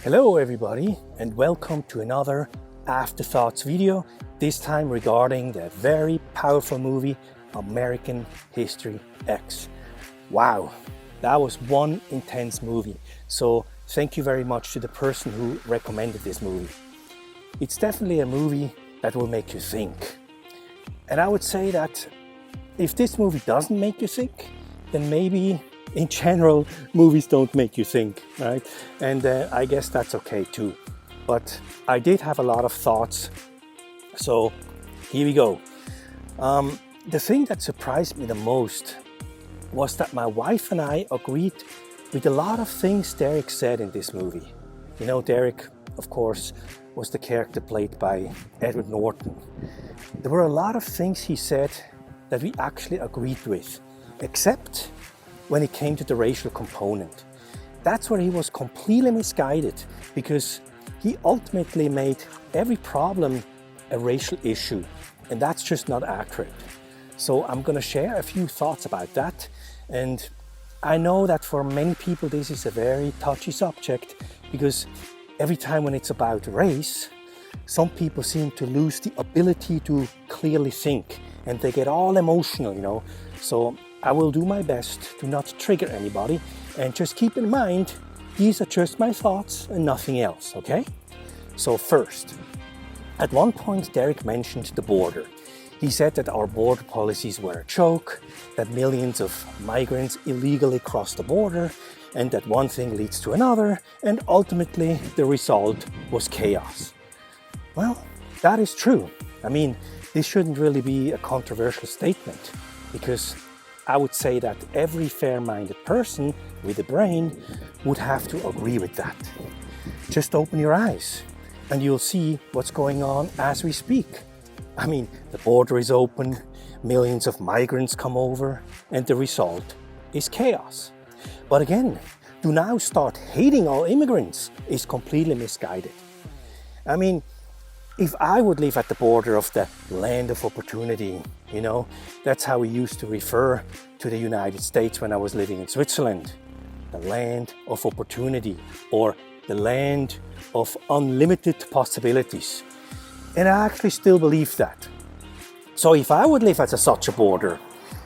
Hello everybody and welcome to another Afterthoughts video, this time regarding the very powerful movie American History X. Wow, that was one intense movie, so thank you very much to the person who recommended this movie. It's definitely a movie that will make you think. And I would say that if this movie doesn't make you think, then maybe in general, movies don't make you think, right? And I guess that's okay too. But I did have a lot of thoughts, so here we go. The thing that surprised me the most was that my wife and I agreed with a lot of things Derek said in this movie. You know, Derek, of course, was the character played by Edward Norton. There were a lot of things he said that we actually agreed with, except when it came to the racial component. That's where he was completely misguided, because he ultimately made every problem a racial issue, and that's just not accurate. So I'm going to share a few thoughts about that, and I know that for many people this is a very touchy subject, because every time when it's about race, some people seem to lose the ability to clearly think, and they get all emotional, you know. So I will do my best to not trigger anybody, and just keep in mind, these are just my thoughts and nothing else, okay? So first, at one point Derek mentioned the border. He said that our border policies were a joke, that millions of migrants illegally cross the border, and that one thing leads to another, and ultimately the result was chaos. Well, that is true. I mean, this shouldn't really be a controversial statement, because I would say that every fair-minded person with a brain would have to agree with that. Just open your eyes and you'll see what's going on as we speak. I mean, the border is open, millions of migrants come over, and the result is chaos. But again, to now start hating all immigrants is completely misguided. I mean, if I would live at the border of the land of opportunity, you know, that's how we used to refer to the United States when I was living in Switzerland. The land of opportunity, or the land of unlimited possibilities. And I actually still believe that. So if I would live at such a border,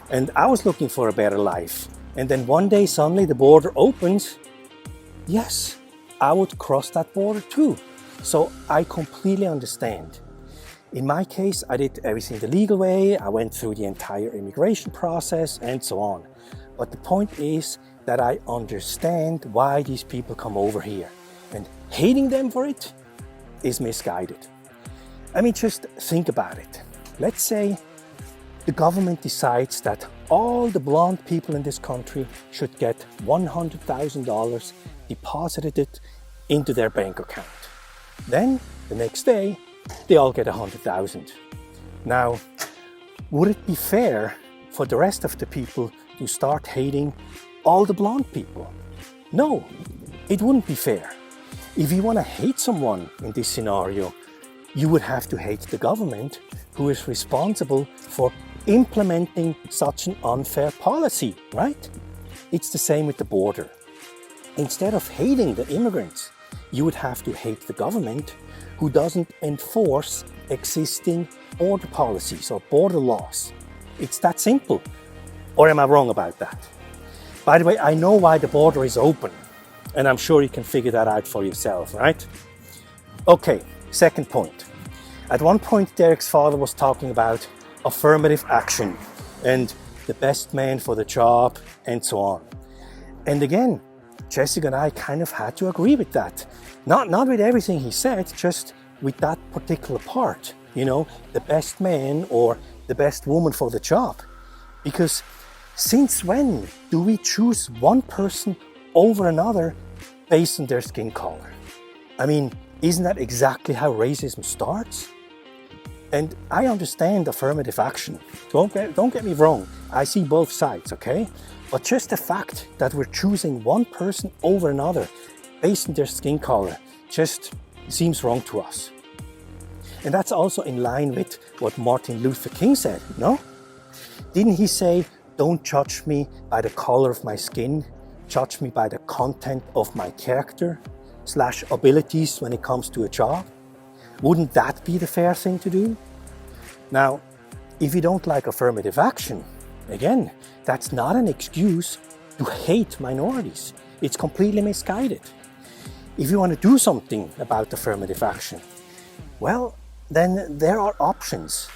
and I was looking for a better life, and then one day suddenly the border opens, yes, I would cross that border too. So I completely understand. In my case, I did everything the legal way, I went through the entire immigration process and so on. But the point is that I understand why these people come over here, and hating them for it is misguided. I mean, just think about it. Let's say the government decides that all the blonde people in this country should get $100,000 deposited into their bank account. Then, the next day, they all get 100,000. Now, would it be fair for the rest of the people to start hating all the blonde people? No, it wouldn't be fair. If you want to hate someone in this scenario, you would have to hate the government who is responsible for implementing such an unfair policy, right? It's the same with the border. Instead of hating the immigrants, you would have to hate the government who doesn't enforce existing border policies or border laws. It's that simple. Or am I wrong about that? By the way, I know why the border is open, and I'm sure you can figure that out for yourself, right? Okay, second point. At one point, Derek's father was talking about affirmative action and the best man for the job and so on. And again, Jessica and I kind of had to agree with that. Not with everything he said, just with that particular part. You know, the best man or the best woman for the job. Because since when do we choose one person over another based on their skin color? I mean, isn't that exactly how racism starts? And I understand affirmative action. Don't get me wrong. I see both sides, okay? But just the fact that we're choosing one person over another based on their skin color just seems wrong to us. And that's also in line with what Martin Luther King said, no? Didn't he say, "Don't judge me by the color of my skin, judge me by the content of my character"? / abilities when it comes to a job? Wouldn't that be the fair thing to do? Now, if you don't like affirmative action, again, that's not an excuse to hate minorities. It's completely misguided. If you want to do something about affirmative action, well, then there are options,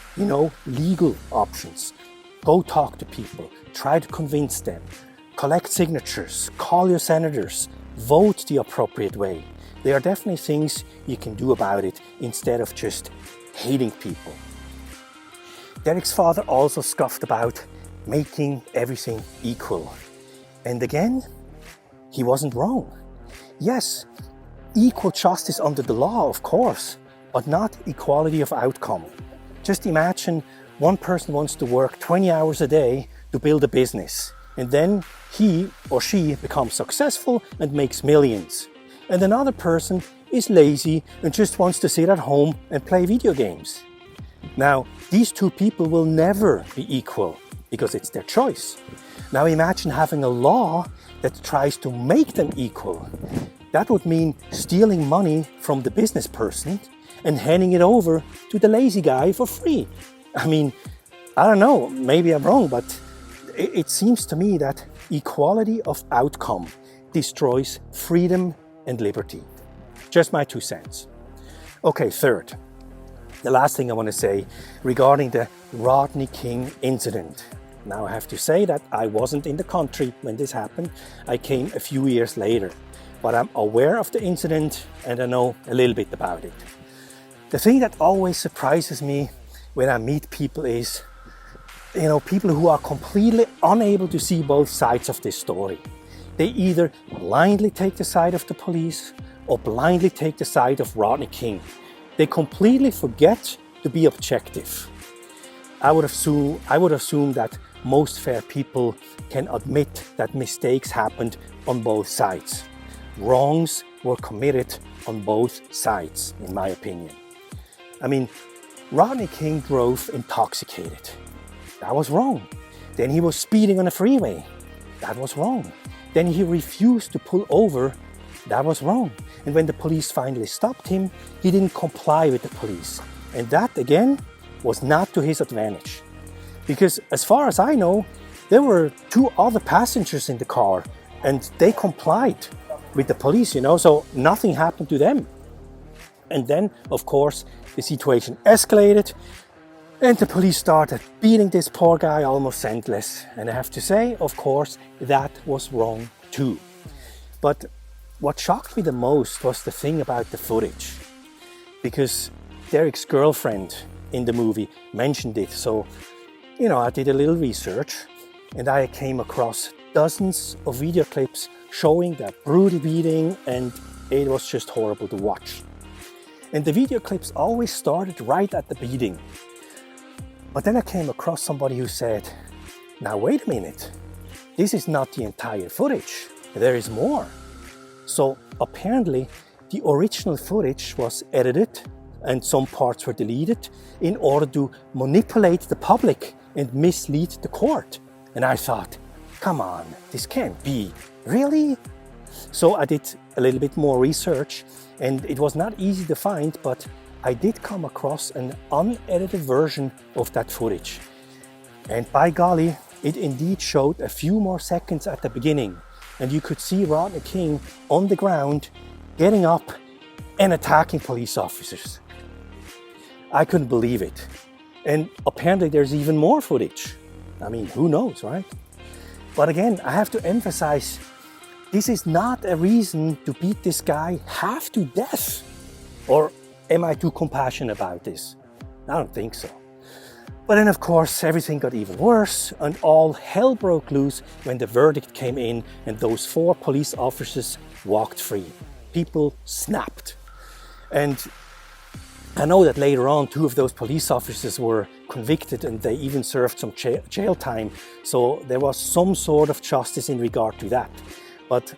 legal options. Go talk to people, try to convince them, collect signatures, call your senators, vote the appropriate way. There are definitely things you can do about it instead of just hating people. Derek's father also scoffed about making everything equal. And again, he wasn't wrong. Yes, equal justice under the law, of course, but not equality of outcome. Just imagine one person wants to work 20 hours a day to build a business, and then he or she becomes successful and makes millions. And another person is lazy and just wants to sit at home and play video games. Now, these two people will never be equal because it's their choice. Now imagine having a law that tries to make them equal. That would mean stealing money from the business person and handing it over to the lazy guy for free. I mean, I don't know, maybe I'm wrong, but it seems to me that equality of outcome destroys freedom and liberty. Just my 2 cents. Okay, third, the last thing I want to say regarding the Rodney King incident. Now I have to say that I wasn't in the country when this happened. I came a few years later, but I'm aware of the incident and I know a little bit about it. The thing that always surprises me when I meet people is, people who are completely unable to see both sides of this story. They either blindly take the side of the police or blindly take the side of Rodney King. They completely forget to be objective. I would assume that most fair people can admit that mistakes happened on both sides. Wrongs were committed on both sides, in my opinion. I mean, Rodney King drove intoxicated. That was wrong. Then he was speeding on a freeway. That was wrong. Then he refused to pull over. That was wrong. And when the police finally stopped him, he didn't comply with the police. And that, again, was not to his advantage. Because as far as I know, there were 2 other passengers in the car and they complied with the police, so nothing happened to them. And then, of course, the situation escalated and the police started beating this poor guy almost senseless. And I have to say, of course, that was wrong too. But what shocked me the most was the thing about the footage. Because Derek's girlfriend in the movie mentioned it. So, I did a little research and I came across dozens of video clips showing that brutal beating, and it was just horrible to watch. And the video clips always started right at the beating. But then I came across somebody who said, now wait a minute, this is not the entire footage, there is more. So apparently the original footage was edited and some parts were deleted in order to manipulate the public and mislead the court. And I thought, come on, this can't be. Really? So I did a little bit more research and it was not easy to find, but I did come across an unedited version of that footage. And by golly, it indeed showed a few more seconds at the beginning. And you could see Rodney King on the ground, getting up and attacking police officers. I couldn't believe it. And apparently there's even more footage. I mean, who knows, right? But again, I have to emphasize, this is not a reason to beat this guy half to death. Or am I too compassionate about this? I don't think so. But then of course everything got even worse and all hell broke loose when the verdict came in and those 4 police officers walked free. People snapped. And I know that later on 2 of those police officers were convicted and they even served some jail time. So there was some sort of justice in regard to that. But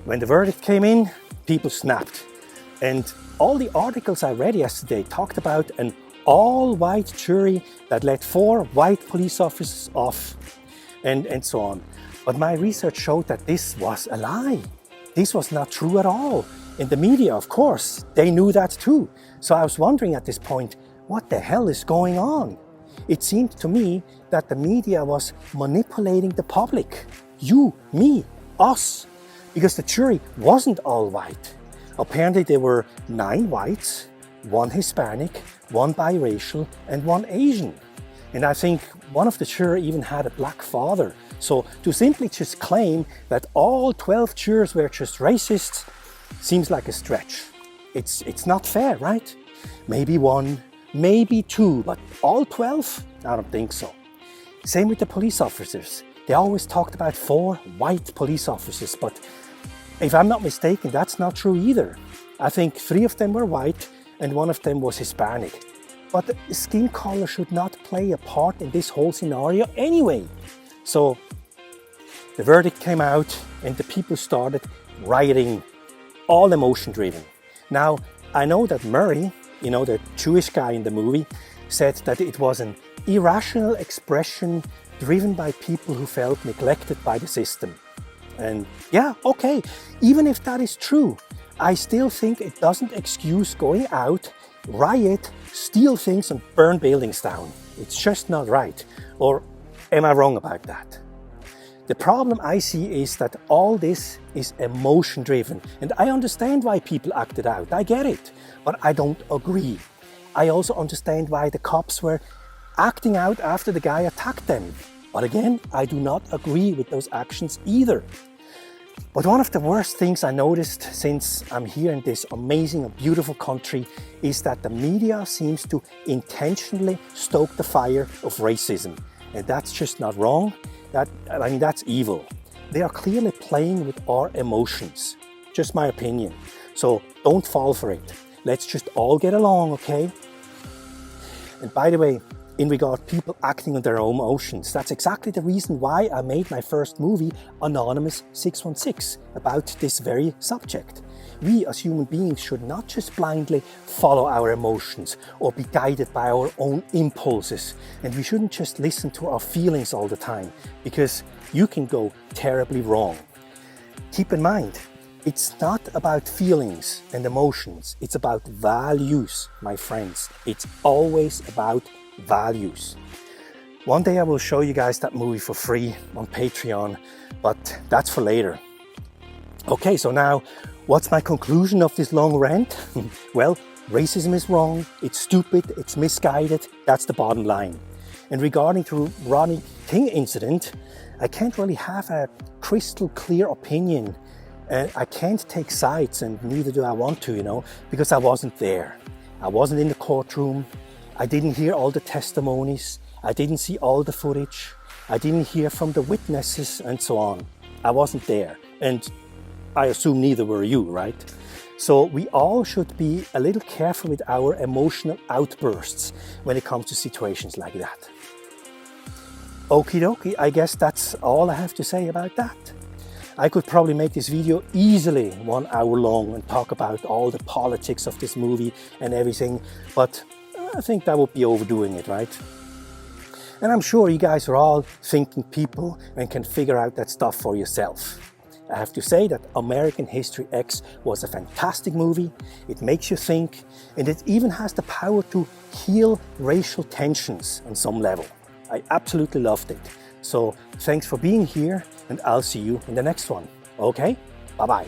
when the verdict came in, people snapped. And all the articles I read yesterday talked about an all-white jury that let 4 white police officers off and so on. But my research showed that this was a lie. This was not true at all. And the media, of course, they knew that too. So I was wondering at this point, what the hell is going on? It seemed to me that the media was manipulating the public. You, me, us. Because the jury wasn't all white. Apparently there were 9 whites, 1 Hispanic, 1 biracial, and 1 Asian. And I think one of the jurors even had a black father. So to simply just claim that all 12 jurors were just racists seems like a stretch. It's not fair, right? Maybe 1, maybe 2, but all 12? I don't think so. Same with the police officers. They always talked about 4 white police officers, but if I'm not mistaken, that's not true either. I think 3 of them were white and 1 of them was Hispanic. But skin color should not play a part in this whole scenario anyway. So the verdict came out and the people started rioting, all emotion driven. Now, I know that Murray, you know, the Jewish guy in the movie, said that it was an irrational expression driven by people who felt neglected by the system. And yeah, okay, even if that is true, I still think it doesn't excuse going out, riot, steal things and burn buildings down. It's just not right. Or am I wrong about that? The problem I see is that all this is emotion driven. And I understand why people acted out. I get it. But I don't agree. I also understand why the cops were acting out after the guy attacked them. But again, I do not agree with those actions either. But one of the worst things I noticed since I'm here in this amazing and beautiful country is that the media seems to intentionally stoke the fire of racism. And that's just not wrong. That's evil. They are clearly playing with our emotions. Just my opinion. So don't fall for it. Let's just all get along, okay? And by the way, in regard to people acting on their own emotions, that's exactly the reason why I made my first movie, Anonymous 616, about this very subject. We as human beings should not just blindly follow our emotions or be guided by our own impulses. And we shouldn't just listen to our feelings all the time, because you can go terribly wrong. Keep in mind, it's not about feelings and emotions, it's about values, my friends. It's always about values. One day I will show you guys that movie for free on Patreon, but that's for later. Okay, so now what's my conclusion of this long rant? Well, racism is wrong, it's stupid, it's misguided, that's the bottom line. And regarding to Rodney King incident, I can't really have a crystal clear opinion. I can't take sides, and neither do I want to, because I wasn't there. I wasn't in the courtroom. I didn't hear all the testimonies. I didn't see all the footage. I didn't hear from the witnesses and so on. I wasn't there. And I assume neither were you, right? So we all should be a little careful with our emotional outbursts when it comes to situations like that. Okie dokie, I guess that's all I have to say about that. I could probably make this video easily 1 hour long and talk about all the politics of this movie and everything, but I think that would be overdoing it, right? And I'm sure you guys are all thinking people and can figure out that stuff for yourself. I have to say that American History X was a fantastic movie. It makes you think, and it even has the power to heal racial tensions on some level. I absolutely loved it. So thanks for being here, and I'll see you in the next one. Okay? Bye-bye.